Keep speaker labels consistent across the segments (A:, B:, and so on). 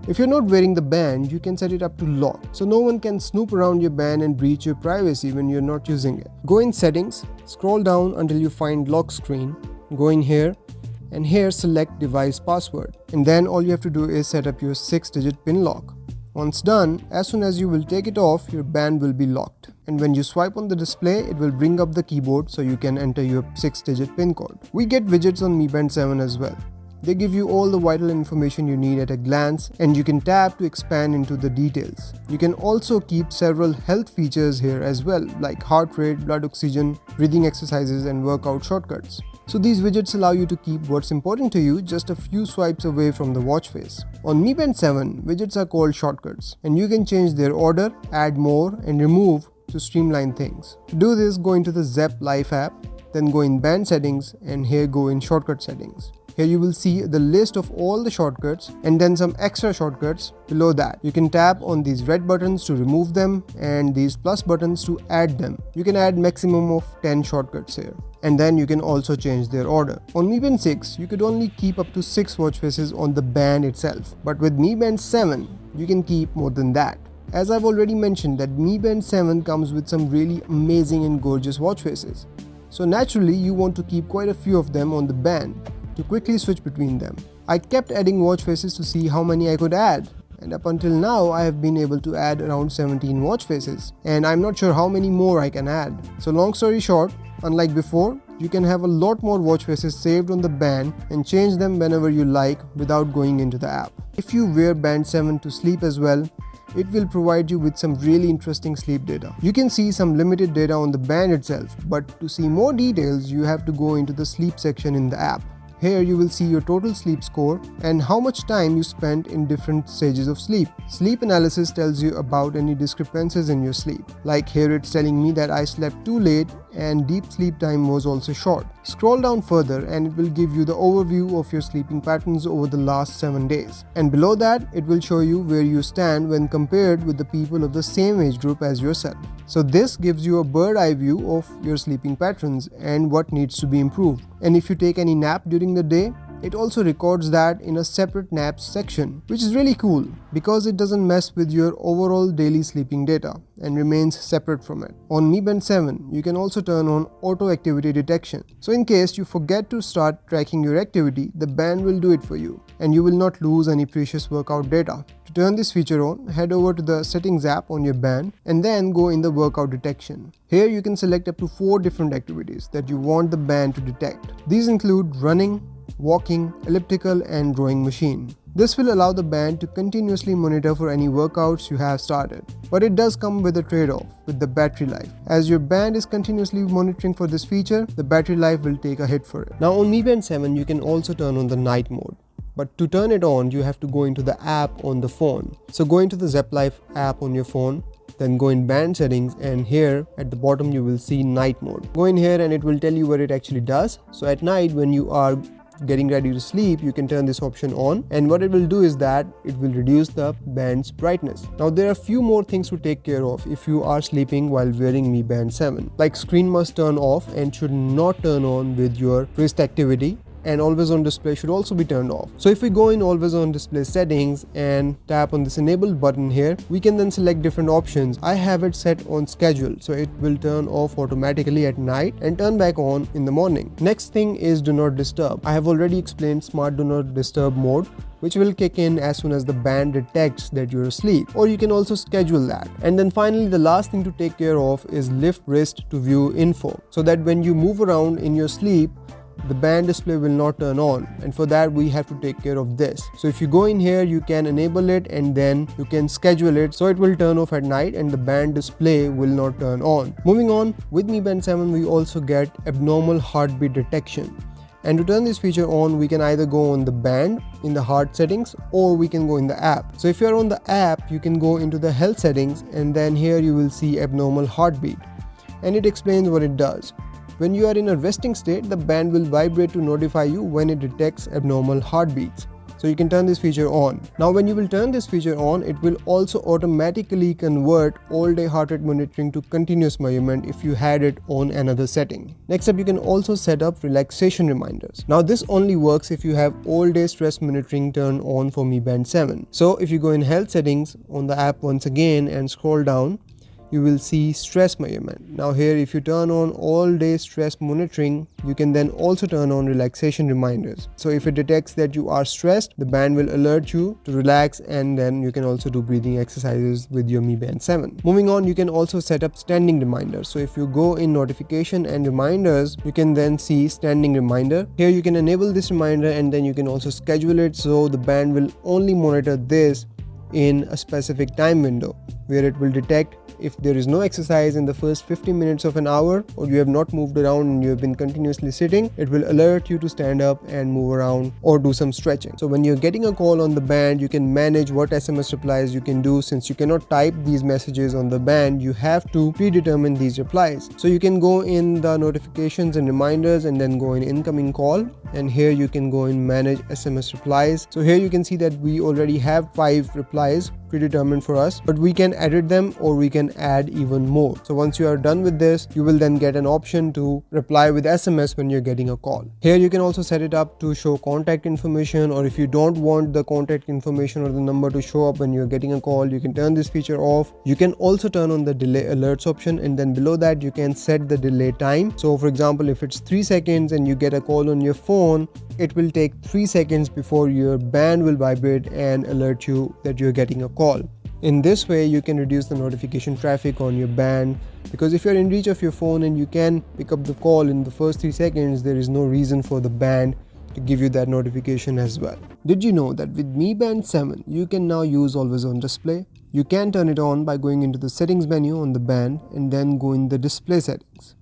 A: If you're not wearing the band, you can set it up to lock, so no one can snoop around your band and breach your privacy when you're not using it. Go in settings, scroll down until you find lock screen, go in here, and here select device password, and then all you have to do is set up your 6-digit pin lock. Once done, as soon as you will take it off, your band will be locked. And when you swipe on the display, it will bring up the keyboard so you can enter your 6-digit pin code. We get widgets on Mi Band 7 as well. They give you all the vital information you need at a glance, and you can tap to expand into the details. You can also keep several health features here as well, like heart rate, blood oxygen, breathing exercises, and workout shortcuts. So these widgets allow you to keep what's important to you just a few swipes away from the watch face. On Mi Band 7, widgets are called shortcuts, and you can change their order, add more, and remove to streamline things. To do this, go into the Zepp Life app, then go in band settings, and here go in shortcut settings. Here you will see the list of all the shortcuts and then some extra shortcuts below that. You can tap on these red buttons to remove them and these plus buttons to add them. You can add maximum of 10 shortcuts here. And then you can also change their order. On Mi Band 6, you could only keep up to 6 watch faces on the band itself. But with Mi Band 7, you can keep more than that. As I've already mentioned that Mi Band 7 comes with some really amazing and gorgeous watch faces. So naturally, you want to keep quite a few of them on the band to quickly switch between them. I kept adding watch faces to see how many I could add, and up until now I have been able to add around 17 watch faces, and I'm not sure how many more I can add. So long story short, unlike before, you can have a lot more watch faces saved on the band and change them whenever you like without going into the app. If you wear Band 7 to sleep as well, it will provide you with some really interesting sleep data. You can see some limited data on the band itself, but to see more details you have to go into the sleep section in the app. Here you will see your total sleep score and how much time you spent in different stages of sleep. Sleep analysis tells you about any discrepancies in your sleep. Like here it's telling me that I slept too late and deep sleep time was also short. Scroll down further and it will give you the overview of your sleeping patterns over the last 7 days. And below that, it will show you where you stand when compared with the people of the same age group as yourself. So this gives you a bird's eye view of your sleeping patterns and what needs to be improved. And if you take any nap during the day, it also records that in a separate naps section, which is really cool because it doesn't mess with your overall daily sleeping data and remains separate from it. On Mi Band 7, you can also turn on auto activity detection. So in case you forget to start tracking your activity, the band will do it for you and you will not lose any precious workout data. To turn this feature on, head over to the settings app on your band and then go in the workout detection. Here you can select up to 4 different activities that you want the band to detect. These include running, walking, elliptical, and rowing machine. This will allow the band to continuously monitor for any workouts you have started. But it does come with a trade-off with the battery life. As your band is continuously monitoring for this feature, the battery life will take a hit for it. Now on Mi Band 7, you can also turn on the night mode. But to turn it on, you have to go into the app on the phone. So go into the Zepp Life app on your phone, then go in band settings, and here at the bottom you will see night mode. Go in here and it will tell you what it actually does. So at night when you are getting ready to sleep, you can turn this option on, and what it will do is that it will reduce the band's brightness. Now there are a few more things to take care of if you are sleeping while wearing Mi Band 7. Like screen must turn off and should not turn on with your wrist activity, and always on display should also be turned off. So if we go in always on display settings and tap on this enable button here, we can then select different options. I have it set on schedule, so it will turn off automatically at night and turn back on in the morning. Next thing is do not disturb. I have already explained smart do not disturb mode, which will kick in as soon as the band detects that you're asleep, or you can also schedule that. And then finally, the last thing to take care of is lift wrist to view info, so that when you move around in your sleep, the band display will not turn on, and for that we have to take care of this. So if you go in here, you can enable it and then you can schedule it so it will turn off at night and the band display will not turn on. Moving on, with Mi Band 7 we also get abnormal heartbeat detection. And to turn this feature on, we can either go on the band in the heart settings or we can go in the app. So if you are on the app, you can go into the health settings and then here you will see abnormal heartbeat, and it explains what it does. When you are in a resting state, the band will vibrate to notify you when it detects abnormal heartbeats. So So you can turn this feature on. Now when you will turn this feature on, it will also automatically convert all day heart rate monitoring to continuous measurement if you had it on another setting. Next up, you can also set up relaxation reminders. Now this only works if you have all day stress monitoring turned on for Mi Band 7. So if you go in health settings on the app once again and scroll down, you will see stress measurement. Now here, if you turn on all day stress monitoring, you can then also turn on relaxation reminders. So if it detects that you are stressed, the band will alert you to relax, and then you can also do breathing exercises with your Mi Band 7. Moving on, you can also set up standing reminders. So if you go in notification and reminders, you can then see standing reminder. Here you can enable this reminder, and then you can also schedule it so the band will only monitor this in a specific time window, where it will detect if there is no exercise in the first 50 minutes of an hour, or you have not moved around and you have been continuously sitting, it will alert you to stand up and move around or do some stretching. So when you're getting a call on the band, you can manage what SMS replies you can do. Since you cannot type these messages on the band, you have to predetermine these replies. So you can go in the notifications and reminders and then go in incoming call, and here you can go in manage SMS replies. So here you can see that we already have 5 replies predetermined for us, but we can edit them or we can add even more. So once you are done with this, you will then get an option to reply with SMS when you're getting a call. Here you can also set it up to show contact information, or if you don't want the contact information or the number to show up when you're getting a call, you can turn this feature off. You can also turn on the delay alerts option, and then below that you can set the delay time. So for example, if it's 3 seconds and you get a call on your phone, it will take 3 seconds before your band will vibrate and alert you that you're getting a call. In this way, you can reduce the notification traffic on your band, because if you're in reach of your phone and you can pick up the call in the first 3 seconds, there is no reason for the band to give you that notification as well. Did you know that with Mi Band 7, you can now use always on display? You can turn it on by going into the settings menu on the band and then go in the display settings.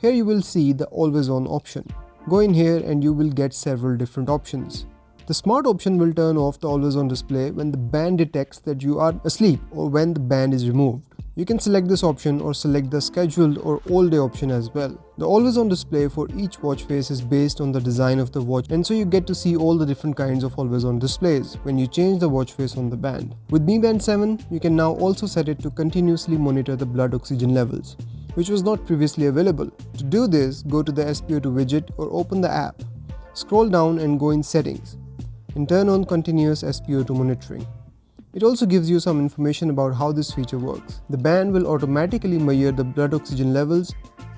A: Here you will see the always on option. Go in here and you will get several different options. The smart option will turn off the always on display when the band detects that you are asleep or when the band is removed. You can select this option or select the scheduled or all day option as well. The always on display for each watch face is based on the design of the watch, and so you get to see all the different kinds of always on displays when you change the watch face on the band. With Mi Band 7, you can now also set it to continuously monitor the blood oxygen levels, which was not previously available. To do this, go to the SpO2 widget or open the app. Scroll down and go in settings and turn on continuous SpO2 monitoring. It also gives you some information about how this feature works. The band will automatically measure the blood oxygen levels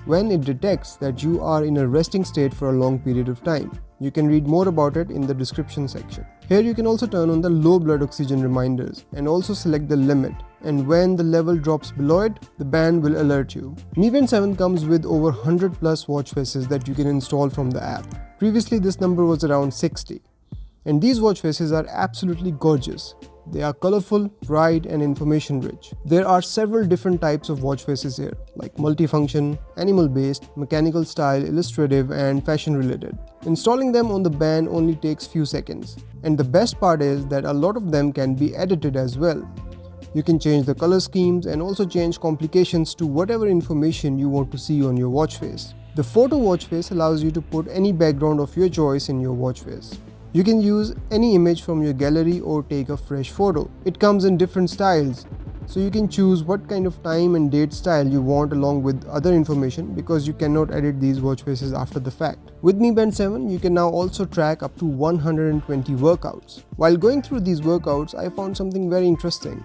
A: when it detects that you are in a resting state for a long period of time. You can read more about it in the description section. Here you can also turn on the low blood oxygen reminders and also select the limit, and when the level drops below it, the band will alert you. Mi Band 7 comes with over 100 plus watch faces that you can install from the app. Previously this number was around 60. And these watch faces are absolutely gorgeous. They are colorful, bright and information rich. There are several different types of watch faces here, like multifunction, animal based, mechanical style, illustrative and fashion related. Installing them on the band only takes few seconds. And the best part is that a lot of them can be edited as well. You can change the color schemes and also change complications to whatever information you want to see on your watch face. The photo watch face allows you to put any background of your choice in your watch face. You can use any image from your gallery or take a fresh photo. It comes in different styles, so you can choose what kind of time and date style you want along with other information, because you cannot edit these watch faces after the fact. With Mi Band 7, you can now also track up to 120 workouts. While going through these workouts, I found something very interesting.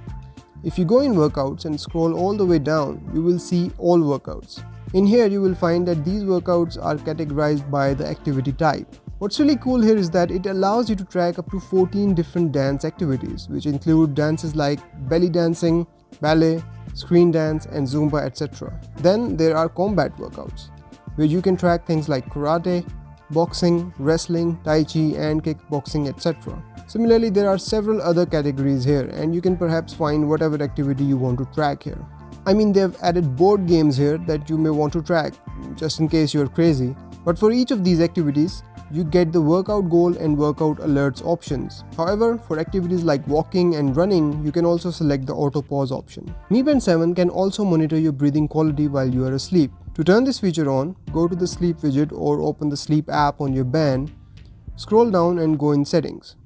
A: If you go in workouts and scroll all the way down, you will see all workouts. In here you will find that these workouts are categorized by the activity type. What's really cool here is that it allows you to track up to 14 different dance activities, which include dances like belly dancing, ballet, screen dance and Zumba, etc. Then there are combat workouts, where you can track things like karate, boxing, wrestling, tai chi and kickboxing, etc. Similarly, there are several other categories here, and you can perhaps find whatever activity you want to track here. I mean, they've added board games here that you may want to track, just in case you're crazy. But for each of these activities, you get the workout goal and workout alerts options. However, for activities like walking and running, you can also select the auto pause option. Mi Band 7 can also monitor your breathing quality while you are asleep. To turn this feature on, go to the sleep widget or open the sleep app on your band, scroll down and go in settings.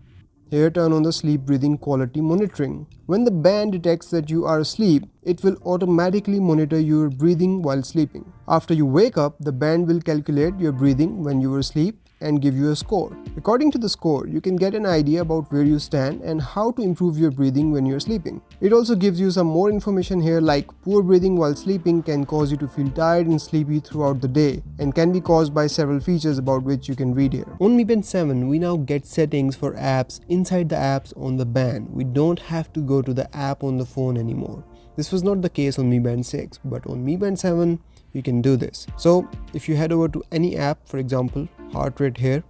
A: Here turn on the sleep breathing quality monitoring. When the band detects that you are asleep, it will automatically monitor your breathing while sleeping. After you wake up, the band will calculate your breathing when you were asleep and give you a score. According to the score, you can get an idea about where you stand and how to improve your breathing when you're sleeping. It also gives you some more information here, like poor breathing while sleeping can cause you to feel tired and sleepy throughout the day and can be caused by several features about which you can read here. On Mi Band 7, we now get settings for apps inside the apps on the band. We don't have to go to the app on the phone anymore. This was not the case on Mi Band 6, but on Mi Band 7, you can do this. So if you head over to any app, for example, heart rate here,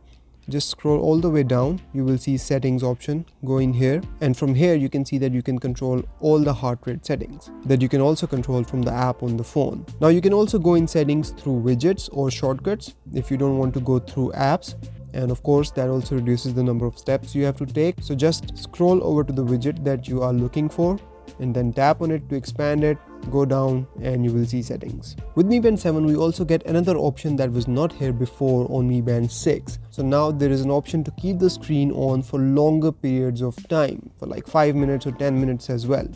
A: just scroll all the way down, you will see settings option. Go in here, and from here you can see that you can control all the heart rate settings that you can also control from the app on the phone. Now you can also go in settings through widgets or shortcuts if you don't want to go through apps. And of course that also reduces the number of steps you have to take. So just scroll over to the widget that you are looking for and then tap on it to expand it. Go down and you will see settings. With Mi Band 7, we also get another option that was not here before on Mi Band 6. So now there is an option to keep the screen on for longer periods of time, for like 5 minutes or 10 minutes as well.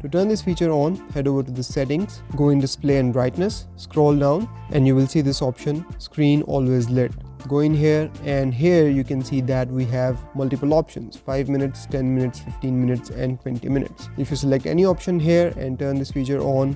A: To turn this feature on, head over to the settings, go in display and brightness, scroll down and you will see this option, screen always lit. Go in here, and here you can see that we have multiple options: 5 minutes, 10 minutes, 15 minutes and 20 minutes. If you select any option here and turn this feature on,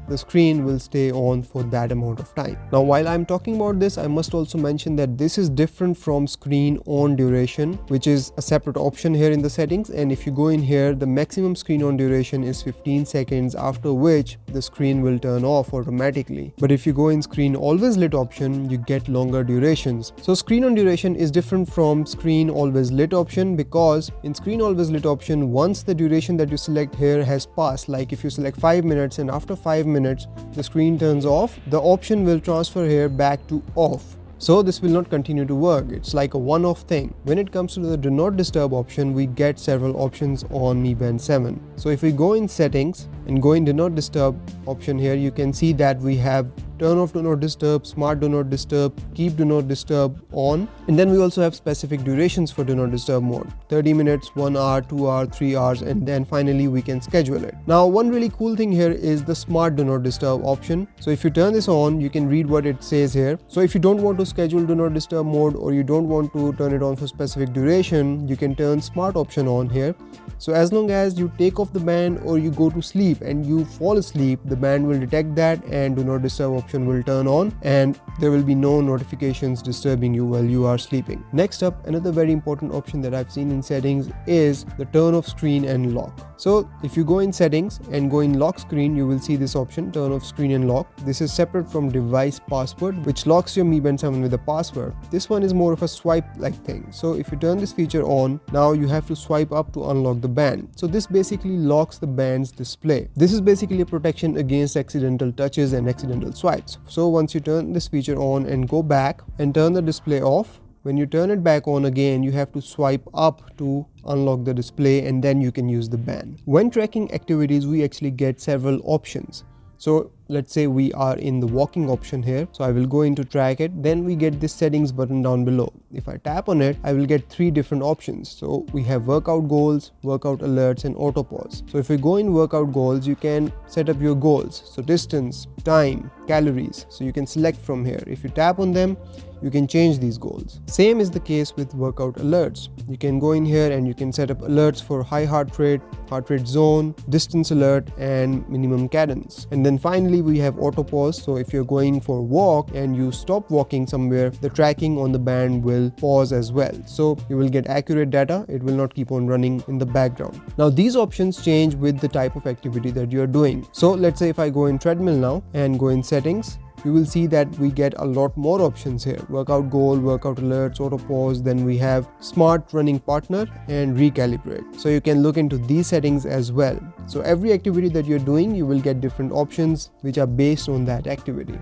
A: the screen will stay on for that amount of time. Now while I'm talking about this, I must also mention that this is different from screen on duration, which is a separate option here in the settings. And if you go in here, the maximum screen on duration is 15 seconds, after which the screen will turn off automatically. But if you go in screen always lit option, you get longer durations. So screen on duration is different from screen always lit option, because in screen always lit option, once the duration that you select here has passed, like if you select 5 minutes and after 5 minutes the screen turns off, the option will transfer here back to off. So this will not continue to work. It's like a one-off thing. When it comes to the do not disturb option, we get several options on Mi Band 7. So if we go in settings and go in do not disturb option here, you can see that we have turn off do not disturb, smart do not disturb, keep do not disturb on, and then we also have specific durations for do not disturb mode: 30 minutes, 1 hour, 2 hours, 3 hours, and then finally we can schedule it. Now one really cool thing here is the smart do not disturb option. So if you turn this on, you can read what it says here. So if you don't want to schedule do not disturb mode, or you don't want to turn it on for specific duration, you can turn smart option on here. So as long as you take off the band or you go to sleep and you fall asleep, the band will detect that and do not disturb option will turn on, and there will be no notifications disturbing you while you are sleeping. Next up, another very important option that I've seen in settings is the turn off screen and lock. So if you go in settings and go in lock screen, you will see this option, turn off screen and lock. This is separate from device password, which locks your Mi Band 7 with a password. This one is more of a swipe like thing. So if you turn this feature on, now you have to swipe up to unlock the band. So this basically locks the band's display. This is basically a protection against accidental touches and accidental swipes. So once you turn this feature on and go back and turn the display off, when you turn it back on again, you have to swipe up to unlock the display, and then you can use the band. When tracking activities, we actually get several options. So let's say we are in the walking option here. So I will go into track it. Then we get this settings button down below. If I tap on it, I will get 3 different options. So we have workout goals, workout alerts, and auto pause. So if we go in workout goals, you can set up your goals. So distance, time, calories. So you can select from here. If you tap on them, you can change these goals. Same is the case with workout alerts. You can go in here and you can set up alerts for high heart rate zone, distance alert, and minimum cadence. And then finally we have auto pause. So if you're going for a walk and you stop walking somewhere, the tracking on the band will pause as well. So you will get accurate data. It will not keep on running in the background. Now these options change with the type of activity that you're doing. So let's say if I go in treadmill now and go in settings, you will see that we get a lot more options here: workout goal, workout alerts, auto pause. Then we have smart running partner and recalibrate. So you can look into these settings as well. So every activity that you're doing, you will get different options which are based on that activity.